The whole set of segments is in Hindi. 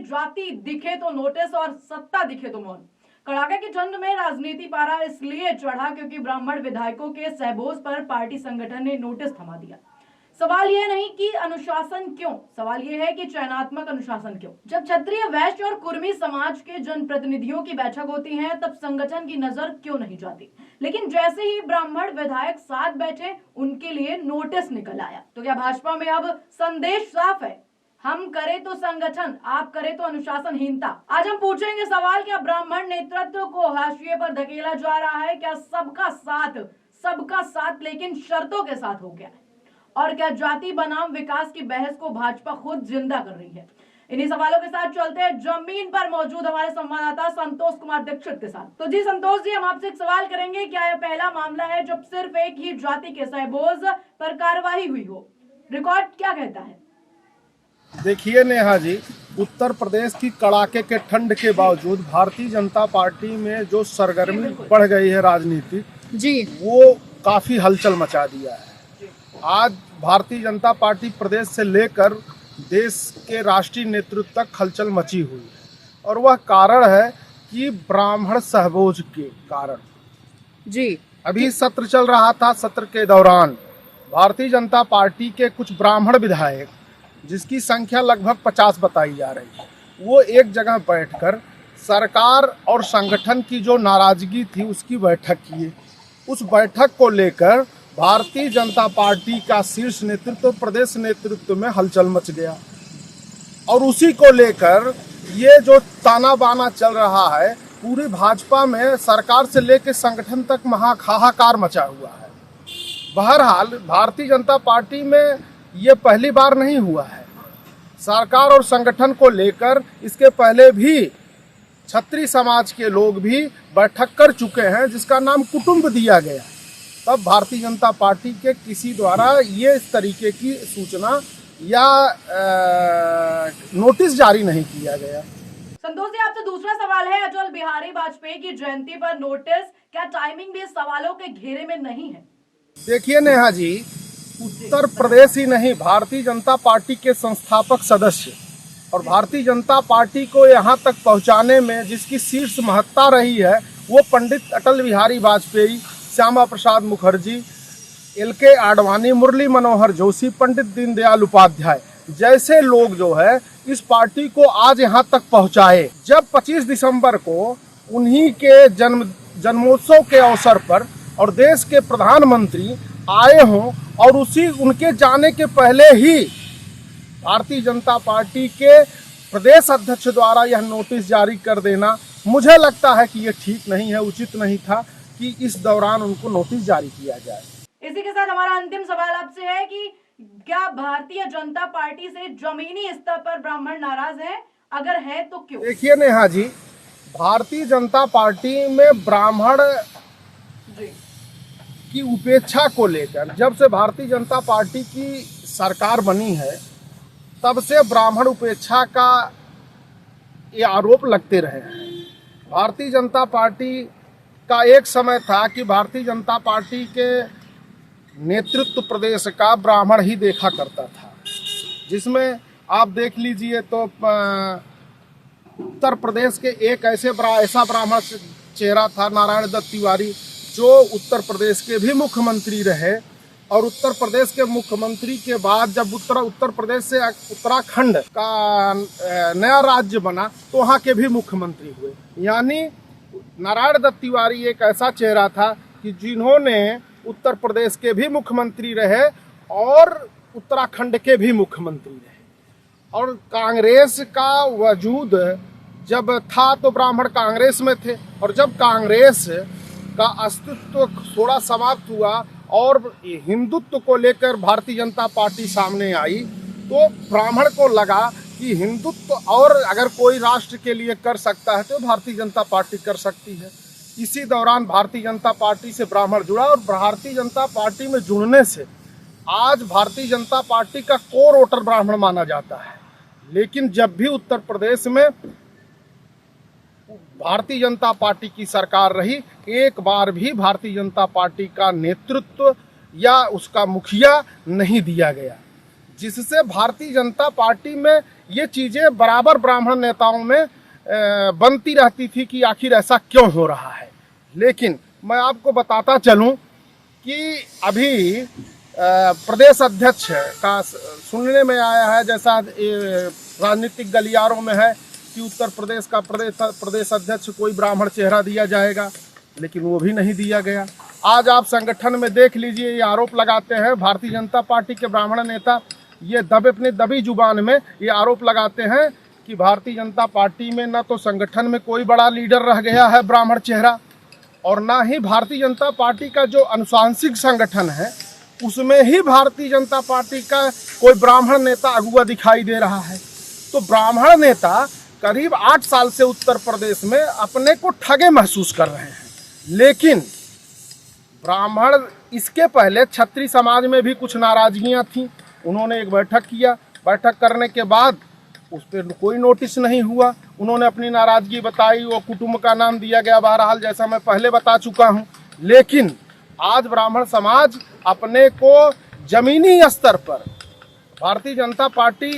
जाति दिखे तो नोटिस और सत्ता दिखे तो मौन। कड़ाके की ठंड में राजनीति पारा इसलिए चढ़ा क्योंकि ब्राह्मण विधायकों के सहबोज पर पार्टी संगठन ने नोटिस थमा दिया। सवाल यह नहीं कि अनुशासन क्यों, सवाल यह है कि चयनात्मक अनुशासन क्यों। जब क्षत्रिय, वैश्य और कुर्मी समाज के जनप्रतिनिधियों की बैठक होती है तब संगठन की नजर क्यों नहीं जाती, लेकिन जैसे ही ब्राह्मण विधायक साथ बैठे उनके लिए नोटिस निकल आया। तो क्या भाजपा में अब संदेश साफ है, हम करें तो संगठन, आप करें तो अनुशासनहीनता। आज हम पूछेंगे सवाल, क्या ब्राह्मण नेतृत्व को हाशिए पर धकेला जा रहा है? क्या सबका साथ लेकिन शर्तों के साथ हो गया है? और क्या जाति बनाम विकास की बहस को भाजपा खुद जिंदा कर रही है? इन्हीं सवालों के साथ चलते हैं जमीन पर मौजूद हमारे संवाददाता संतोष कुमार दीक्षित के साथ। तो जी संतोष जी, हम आपसे एक सवाल करेंगे, क्या यह पहला मामला है जब सिर्फ एक ही जाति के सहबोज पर कार्रवाई हुई हो? रिकॉर्ड क्या कहता है? देखिए नेहा जी, उत्तर प्रदेश की कड़ाके के ठंड के बावजूद भारतीय जनता पार्टी में जो सरगर्मी बढ़ गई है राजनीति जी, वो काफी हलचल मचा दिया है। आज भारतीय जनता पार्टी प्रदेश से लेकर देश के राष्ट्रीय नेतृत्व तक हलचल मची हुई है और वह कारण है कि ब्राह्मण सहबोज के कारण जी। अभी सत्र चल रहा था, सत्र के दौरान भारतीय जनता पार्टी के कुछ ब्राह्मण विधायक, जिसकी संख्या लगभग 50 बताई जा रही है, वो एक जगह बैठकर सरकार और संगठन की जो नाराजगी थी उसकी बैठक किए। उस बैठक को लेकर भारतीय जनता पार्टी का शीर्ष नेतृत्व, प्रदेश नेतृत्व में हलचल मच गया और उसी को लेकर ये जो ताना बाना चल रहा है पूरी भाजपा में, सरकार से लेकर संगठन तक महाहाकार मचा हुआ है। बहरहाल भारतीय जनता पार्टी में ये पहली बार नहीं हुआ है। सरकार और संगठन को लेकर इसके पहले भी क्षत्रिय समाज के लोग भी बैठक कर चुके हैं, जिसका नाम कुटुंब दिया गया। तब भारतीय जनता पार्टी के किसी द्वारा ये इस तरीके की सूचना या नोटिस जारी नहीं किया गया। संतोष जी, आपसे दूसरा सवाल है, अटल बिहारी वाजपेयी की जयंती पर नोटिस, क्या टाइमिंग भी इस सवालों के घेरे में नहीं है? देखिए नेहा जी, उत्तर प्रदेश ही नहीं, भारतीय जनता पार्टी के संस्थापक सदस्य और भारतीय जनता पार्टी को यहाँ तक पहुँचाने में जिसकी शीर्ष महत्ता रही है वो पंडित अटल बिहारी वाजपेयी, श्यामा प्रसाद मुखर्जी, एल.के. आडवाणी, मुरली मनोहर जोशी, पंडित दीनदयाल उपाध्याय जैसे लोग जो है इस पार्टी को आज यहाँ तक पहुँचाए। जब 25 दिसंबर को उन्हीं के जन्मोत्सव के अवसर पर और देश के प्रधानमंत्री आए हों और उनके जाने के पहले ही भारतीय जनता पार्टी के प्रदेश अध्यक्ष द्वारा यह नोटिस जारी कर देना, मुझे लगता है कि ये ठीक नहीं है, उचित नहीं था कि इस दौरान उनको नोटिस जारी किया जाए। इसी के साथ हमारा अंतिम सवाल आपसे है कि क्या भारतीय जनता पार्टी से जमीनी स्तर पर ब्राह्मण नाराज हैं? अगर है तो क्यों? देखिए नेहा जी, भारतीय जनता पार्टी में ब्राह्मण की उपेक्षा को लेकर जब से भारतीय जनता पार्टी की सरकार बनी है तब से ब्राह्मण उपेक्षा का ये आरोप लगते रहे हैं। भारतीय जनता पार्टी का एक समय था कि भारतीय जनता पार्टी के नेतृत्व प्रदेश का ब्राह्मण ही देखा करता था, जिसमें आप देख लीजिए तो उत्तर प्रदेश के एक ऐसा ब्राह्मण चेहरा था, नारायण दत्त तिवारी, जो उत्तर प्रदेश के भी मुख्यमंत्री रहे और उत्तर प्रदेश के मुख्यमंत्री के बाद जब उत्तर प्रदेश से उत्तराखंड का नया राज्य बना तो वहाँ के भी मुख्यमंत्री हुए। यानी नारायण दत्त तिवारी एक ऐसा चेहरा था कि जिन्होंने उत्तर प्रदेश के भी मुख्यमंत्री रहे और उत्तराखंड के भी मुख्यमंत्री रहे। और कांग्रेस का वजूद जब था तो ब्राह्मण कांग्रेस में थे, और जब कांग्रेस का अस्तित्व थोड़ा समाप्त हुआ और हिंदुत्व को लेकर भारतीय जनता पार्टी सामने आई तो ब्राह्मण को लगा कि हिंदुत्व और अगर कोई राष्ट्र के लिए कर सकता है तो भारतीय जनता पार्टी कर सकती है। इसी दौरान भारतीय जनता पार्टी से ब्राह्मण जुड़ा और भारतीय जनता पार्टी में जुड़ने से आज भारतीय जनता पार्टी का कोर वोटर ब्राह्मण माना जाता है। लेकिन जब भी उत्तर प्रदेश में भारतीय जनता पार्टी की सरकार रही, एक बार भी भारतीय जनता पार्टी का नेतृत्व या उसका मुखिया नहीं दिया गया, जिससे भारतीय जनता पार्टी में ये चीजें बराबर ब्राह्मण नेताओं में बनती रहती थी कि आखिर ऐसा क्यों हो रहा है। लेकिन मैं आपको बताता चलूं कि अभी प्रदेश अध्यक्ष का सुनने में आया है, जैसा राजनीतिक गलियारों में है कि उत्तर प्रदेश का प्रदेश अध्यक्ष कोई ब्राह्मण चेहरा दिया जाएगा, लेकिन वो भी नहीं दिया गया। आज आप संगठन में देख लीजिए, ये आरोप लगाते हैं भारतीय जनता पार्टी के ब्राह्मण नेता, ये अपनी दबी जुबान में ये आरोप लगाते हैं कि भारतीय जनता पार्टी में न तो संगठन में कोई बड़ा लीडर रह गया है ब्राह्मण चेहरा, और ना ही भारतीय जनता पार्टी का जो अनुशांसिक संगठन है उसमें ही भारतीय जनता पार्टी का कोई ब्राह्मण नेता अगुआ दिखाई दे रहा है। तो ब्राह्मण नेता करीब 8 साल से उत्तर प्रदेश में अपने को ठगे महसूस कर रहे हैं। लेकिन ब्राह्मण, इसके पहले क्षत्रिय समाज में भी कुछ नाराजगियां थीं, उन्होंने एक बैठक किया, बैठक करने के बाद उस पर कोई नोटिस नहीं हुआ, उन्होंने अपनी नाराजगी बताई, वो कुटुंब का नाम दिया गया, बहरहाल जैसा मैं पहले बता चुका हूं। लेकिन आज ब्राह्मण समाज अपने को जमीनी स्तर पर भारतीय जनता पार्टी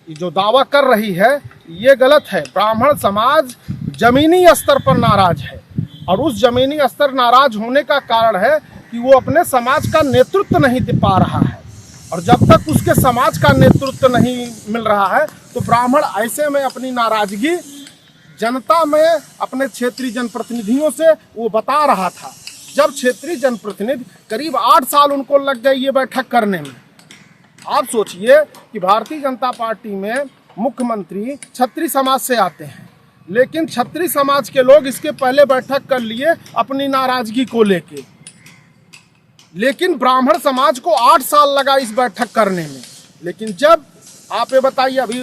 जो दावा कर रही है ये गलत है। ब्राह्मण समाज जमीनी स्तर पर नाराज है, और उस जमीनी स्तर नाराज होने का कारण है कि वो अपने समाज का नेतृत्व नहीं दे पा रहा है, और जब तक उसके समाज का नेतृत्व नहीं मिल रहा है तो ब्राह्मण ऐसे में अपनी नाराजगी जनता में अपने क्षेत्रीय जनप्रतिनिधियों से वो बता रहा था। जब क्षेत्रीय जनप्रतिनिधि करीब 8 साल उनको लग गए ये बैठक करने में। आप सोचिए कि भारतीय जनता पार्टी में मुख्यमंत्री क्षत्रिय समाज से आते हैं, लेकिन क्षत्रिय समाज के लोग इसके पहले बैठक कर लिए अपनी नाराजगी को लेके, लेकिन ब्राह्मण समाज को 8 साल लगा इस बैठक करने में। लेकिन जब आप ये बताइए, अभी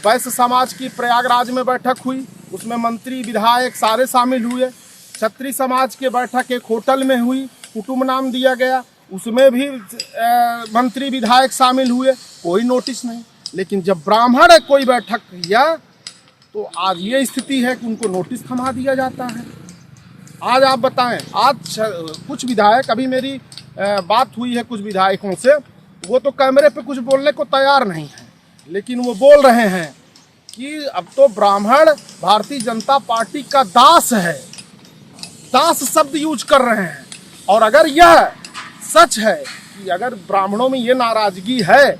वैश्य समाज की प्रयागराज में बैठक हुई, उसमें मंत्री विधायक सारे शामिल हुए। क्षत्रिय समाज की बैठक एक होटल में हुई, कुटुंब नाम दिया गया, उसमें भी मंत्री विधायक शामिल हुए, कोई नोटिस नहीं। लेकिन जब ब्राह्मण है कोई बैठक किया तो आज ये स्थिति है कि उनको नोटिस थमा दिया जाता है। आज आप बताएं, आज कुछ विधायक, अभी मेरी बात हुई है कुछ विधायकों से, वो तो कैमरे पे कुछ बोलने को तैयार नहीं है, लेकिन वो बोल रहे हैं कि अब तो ब्राह्मण भारतीय जनता पार्टी का दास है, दास शब्द यूज कर रहे हैं। और अगर यह सच है कि अगर ब्राह्मणों में ये नाराजगी है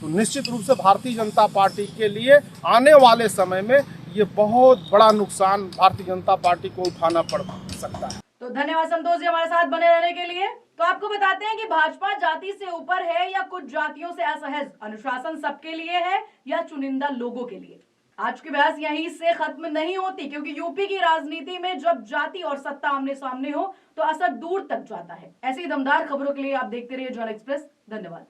तो निश्चित रूप से भारतीय जनता पार्टी के लिए आने वाले समय में ये बहुत बड़ा नुकसान भारतीय जनता पार्टी को उठाना पड़ सकता है। तो धन्यवाद संतोष जी हमारे साथ बने रहने के लिए। तो आपको बताते हैं कि भाजपा जाति से ऊपर है या कुछ जातियों से असहज, अनुशासन सबके लिए है या चुनिंदा लोगों के लिए। आज की बहस यहीं से खत्म नहीं होती, क्योंकि यूपी की राजनीति में जब जाति और सत्ता आमने सामने हो तो असर दूर तक जाता है। ऐसी दमदार खबरों के लिए आप देखते रहिए जन एक्सप्रेस। धन्यवाद।